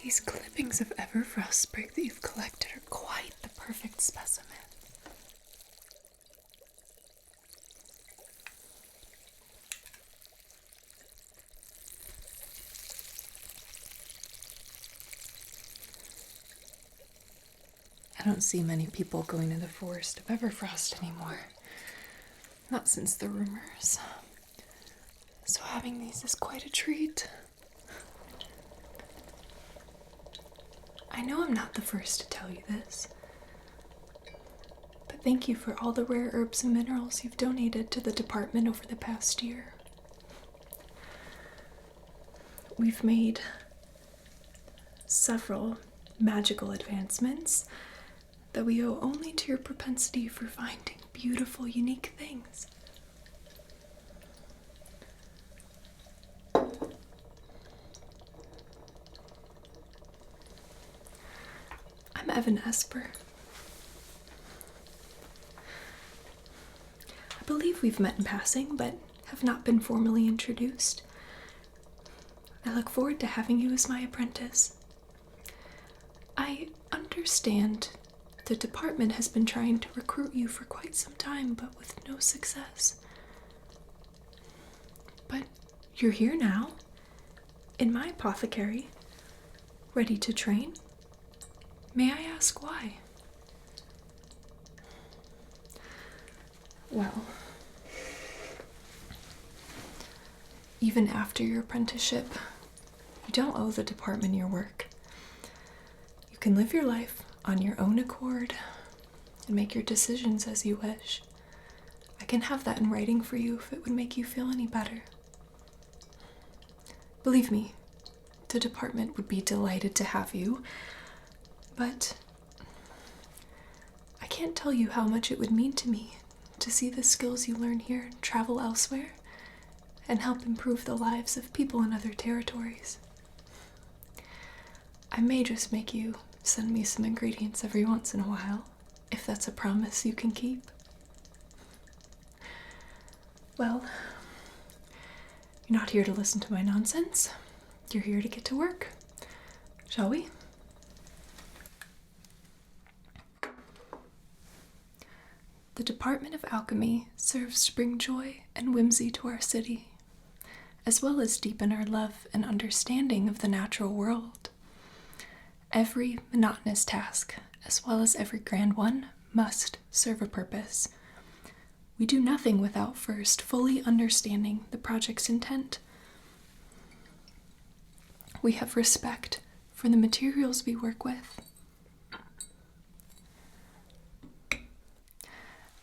These clippings of everfrost sprig that you've collected are quite the perfect specimen. I don't see many people going to the forest of Everfrost anymore. Not since the rumors. So having these is quite a treat. I know I'm not the first to tell you this, but thank you for all the rare herbs and minerals you've donated to the department over the past year. We've made several magical advancements that we owe only to your propensity for finding beautiful, unique things. I'm Evyn Esper. I believe we've met in passing, but have not been formally introduced. I look forward to having you as my apprentice. I understand the department has been trying to recruit you for quite some time, but with no success. But you're here now, in my apothecary, ready to train. May I ask why? Well, even after your apprenticeship, you don't owe the department your work. You can live your life on your own accord and make your decisions as you wish. I can have that in writing for you if it would make you feel any better. Believe me, the department would be delighted to have you, but I can't tell you how much it would mean to me to see the skills you learn here travel elsewhere and help improve the lives of people in other territories. I may just make you send me some ingredients every once in a while, if that's a promise you can keep. Well, you're not here to listen to my nonsense. You're here to get to work. Shall we? The Department of Alchemy serves to bring joy and whimsy to our city, as well as deepen our love and understanding of the natural world. Every monotonous task, as well as every grand one, must serve a purpose. We do nothing without first fully understanding the project's intent. We have respect for the materials we work with,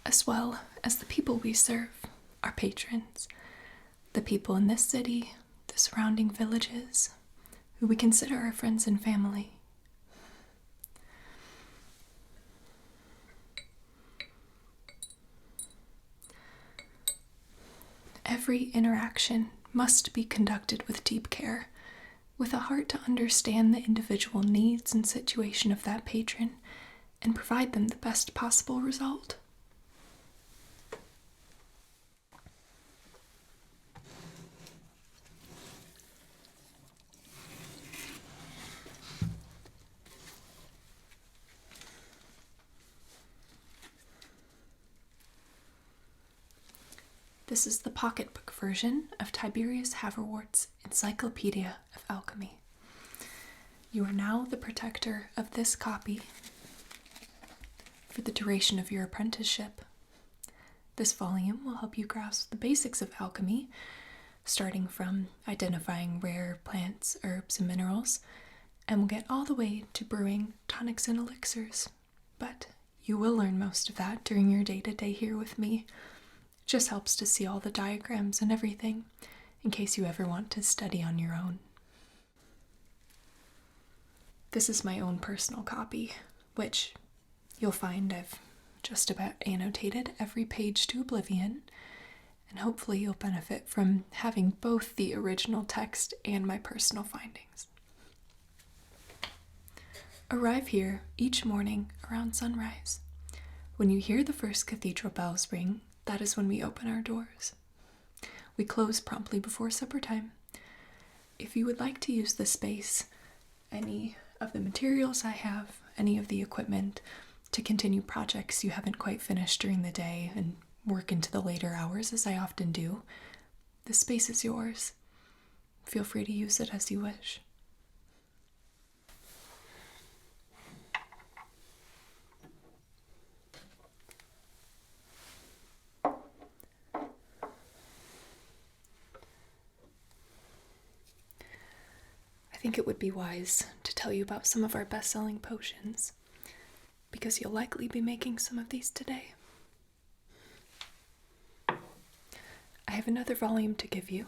as well as the people we serve, our patrons, the people in this city, the surrounding villages, who we consider our friends and family. Every interaction must be conducted with deep care, with a heart to understand the individual needs and situation of that patron and provide them the best possible result. This is the pocketbook version of Tiberius Haverwort's Encyclopedia of Alchemy. You are now the protector of this copy for the duration of your apprenticeship. This volume will help you grasp the basics of alchemy, starting from identifying rare plants, herbs, and minerals, and will get all the way to brewing tonics and elixirs. But you will learn most of that during your day-to-day here with me. It just helps to see all the diagrams and everything, in case you ever want to study on your own. This is my own personal copy, which you'll find I've just about annotated every page to oblivion, and hopefully you'll benefit from having both the original text and my personal findings. Arrive here each morning around sunrise. When you hear the first cathedral bells ring, that is when we open our doors. We close promptly before supper time. If you would like to use the space any of the materials I have, any of the equipment, to continue projects you haven't quite finished during the day and work into the later hours, as I often do. The space is yours. Feel free to use it as you wish. I think it would be wise to tell you about some of our best-selling potions, because you'll likely be making some of these today. I have another volume to give you.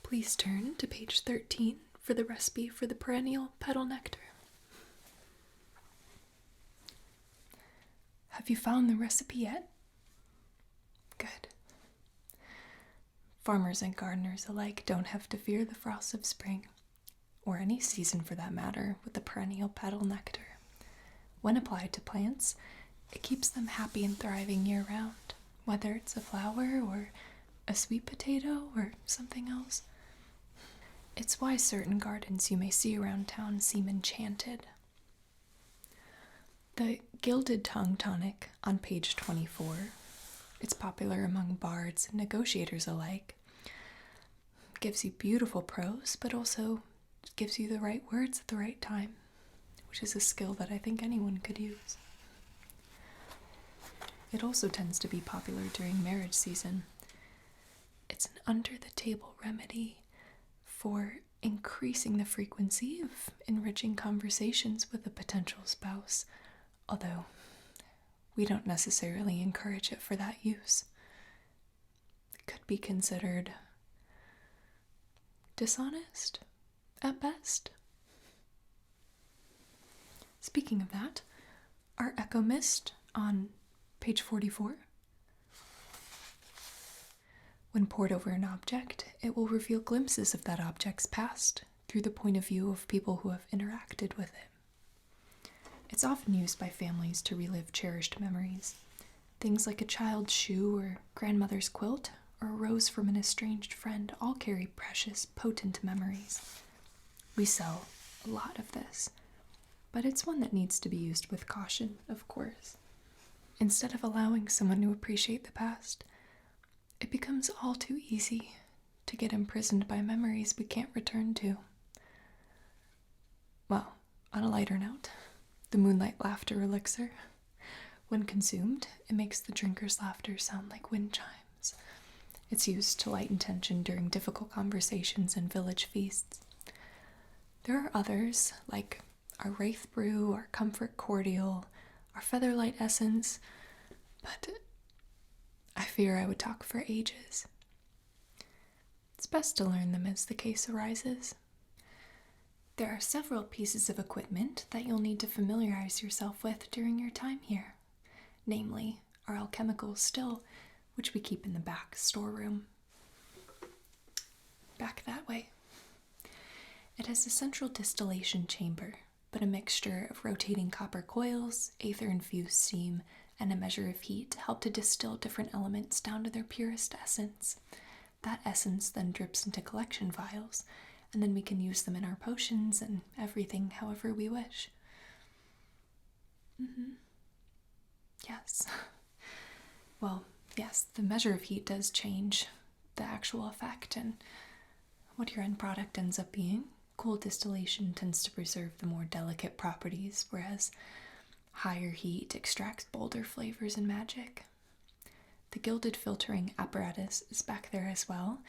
Please turn to page 13 for the recipe for the perennial petal nectar. Have you found the recipe yet? Good. Farmers and gardeners alike don't have to fear the frosts of spring, or any season for that matter, with the perennial petal nectar. When applied to plants, it keeps them happy and thriving year-round, whether it's a flower or a sweet potato or something else. It's why certain gardens you may see around town seem enchanted. The Gilded Tongue Tonic on page 24, it's popular among bards and negotiators alike. It gives you beautiful prose, but also gives you the right words at the right time, which is a skill that I think anyone could use. It also tends to be popular during marriage season. It's an under-the-table remedy for increasing the frequency of enriching conversations with a potential spouse, although we don't necessarily encourage it for that use. It could be considered dishonest at best. Speaking of that, our Echo Mist on page 44. When poured over an object, it will reveal glimpses of that object's past through the point of view of people who have interacted with it. It's often used by families to relive cherished memories. Things like a child's shoe or grandmother's quilt or a rose from an estranged friend all carry precious, potent memories. We sell a lot of this, but it's one that needs to be used with caution, of course. Instead of allowing someone to appreciate the past, it becomes all too easy to get imprisoned by memories we can't return to. Well, on a lighter note, the Moonlight Laughter elixir. When consumed, it makes the drinker's laughter sound like wind chimes. It's used to lighten tension during difficult conversations and village feasts. There are others, like our Wraith Brew, our Comfort Cordial, our Featherlight Essence, but I fear I would talk for ages. It's best to learn them as the case arises. There are several pieces of equipment that you'll need to familiarize yourself with during your time here, namely our alchemical still, which we keep in the back storeroom. Back that way. It has a central distillation chamber, but a mixture of rotating copper coils, aether-infused steam, and a measure of heat help to distill different elements down to their purest essence. That essence then drips into collection vials, and then we can use them in our potions and everything however we wish. Yes. Well, yes, the measure of heat does change the actual effect and what your end product ends up being. Cool distillation tends to preserve the more delicate properties, whereas higher heat extracts bolder flavors and magic. The gilded filtering apparatus is back there as well.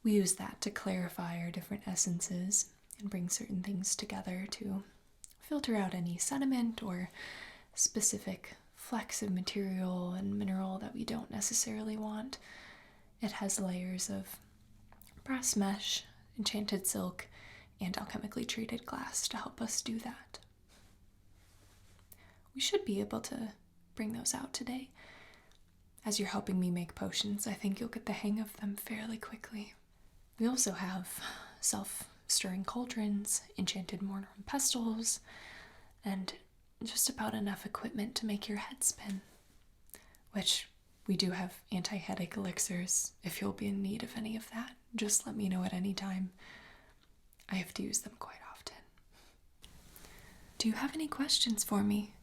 We use that to clarify our different essences and bring certain things together to filter out any sediment or specific flecks of material and mineral that we don't necessarily want. It has layers of brass mesh, enchanted silk, and alchemically treated glass to help us do that. We should be able to bring those out today. As you're helping me make potions, I think you'll get the hang of them fairly quickly. We also have self-stirring cauldrons, enchanted mortar and pestles, and just about enough equipment to make your head spin, which we do have anti-headache elixirs if you'll be in need of any of that. Just let me know at any time. I have to use them quite often. Do you have any questions for me?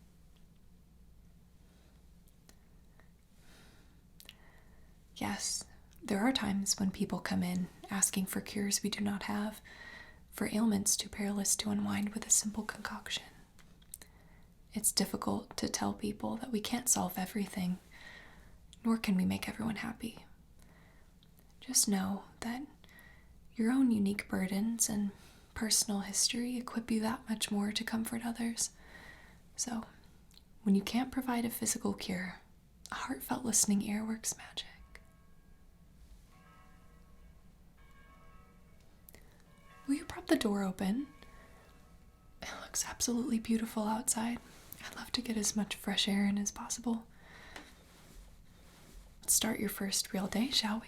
Yes, there are times when people come in asking for cures we do not have, for ailments too perilous to unwind with a simple concoction. It's difficult to tell people that we can't solve everything, nor can we make everyone happy. Just know that your own unique burdens and personal history equip you that much more to comfort others. So, when you can't provide a physical cure, a heartfelt listening ear works magic. Will you prop the door open? It looks absolutely beautiful outside. I'd love to get as much fresh air in as possible. Let's start your first real day, shall we?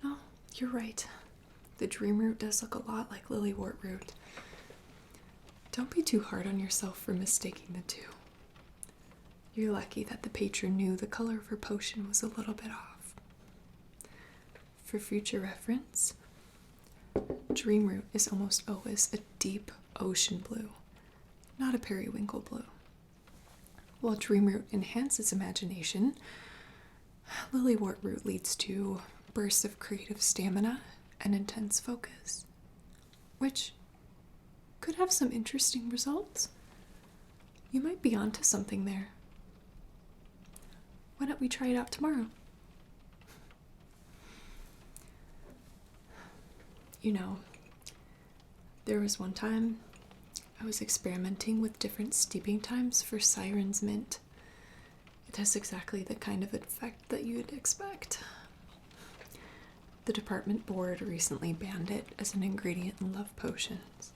Oh, you're right. The dream root does look a lot like lilywort root. Don't be too hard on yourself for mistaking the two. You're lucky that the patron knew the color of her potion was a little bit off. For future reference, dream root is almost always a deep ocean blue, not a periwinkle blue. While dream root enhances imagination, lilywort root leads to bursts of creative stamina and intense focus, which could have some interesting results. You might be onto something there. Why don't we try it out tomorrow? You know, there was one time I was experimenting with different steeping times for Siren's Mint. It has exactly the kind of effect that you'd expect. The department board recently banned it as an ingredient in love potions.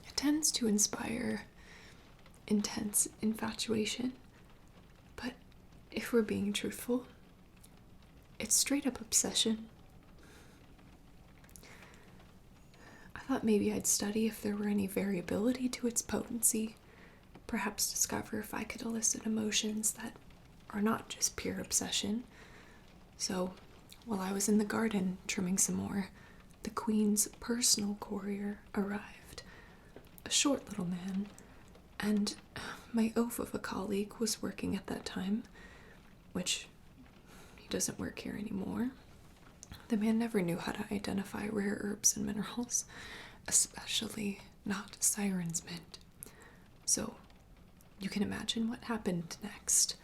It tends to inspire intense infatuation, but if we're being truthful, it's straight up obsession. I thought maybe I'd study if there were any variability to its potency, perhaps discover if I could elicit emotions that are not just pure obsession. So, while I was in the garden trimming some more, the Queen's personal courier arrived, a short little man, and my oaf of a colleague was working at that time, which he doesn't work here anymore. The man never knew how to identify rare herbs and minerals, especially not Siren's Mint. So, you can imagine what happened next.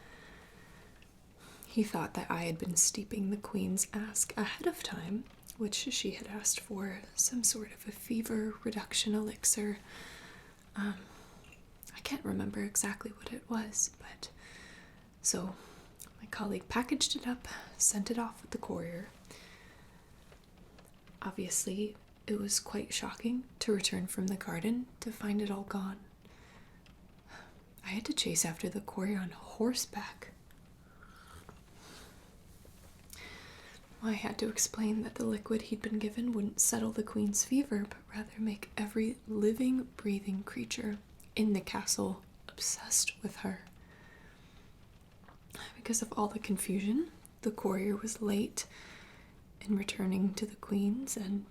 He thought that I had been steeping the Queen's ask ahead of time, which she had asked for some sort of a fever reduction elixir. I can't remember exactly what it was, but so my colleague packaged it up, sent it off with the courier. Obviously, it was quite shocking to return from the garden to find it all gone. I had to chase after the courier on horseback. I had to explain that the liquid he'd been given wouldn't settle the Queen's fever, but rather make every living, breathing creature in the castle obsessed with her. Because of all the confusion, the courier was late in returning to the Queen's, and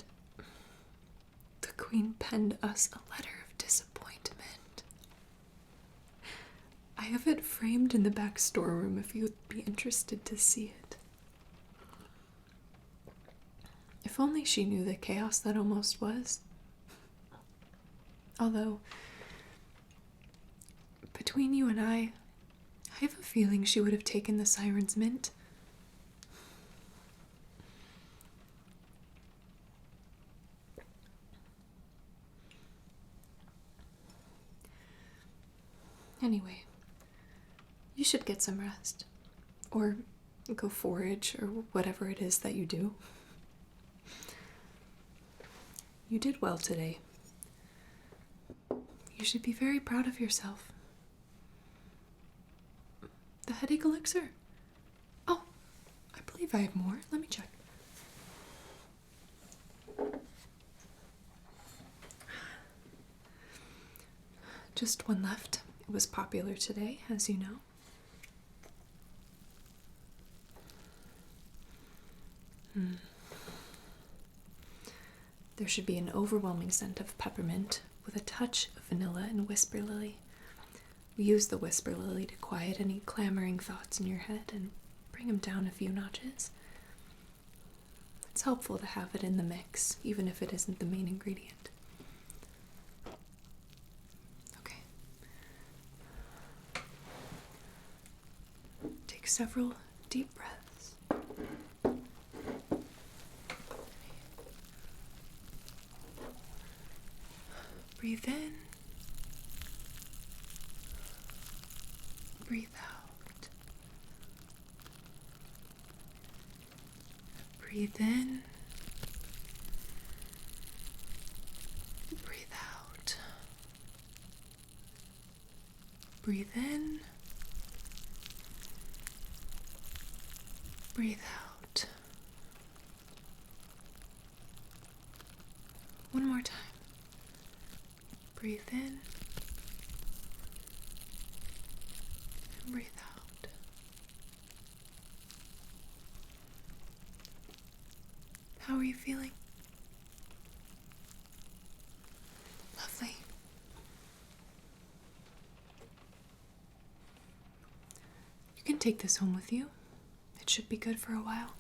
the Queen penned us a letter of disappointment. I have it framed in the back storeroom if you'd be interested to see it. If only she knew the chaos that almost was. Although, between you and I have a feeling she would have taken the Siren's Mint. Anyway, you should get some rest. Or go forage, or whatever it is that you do. You did well today. You should be very proud of yourself. The headache elixir. Oh, I believe I have more. Let me check. Just one left. It was popular today, as you know. There should be an overwhelming scent of peppermint with a touch of vanilla and whisper lily. We use the whisper lily to quiet any clamoring thoughts in your head and bring them down a few notches. It's helpful to have it in the mix, even if it isn't the main ingredient. Okay. Take several deep breaths. Breathe in. Breathe out. Breathe in. Breathe out. Breathe in. Breathe out. One more time. Breathe in and breathe out. How are you feeling? Lovely. You can take this home with you. It should be good for a while.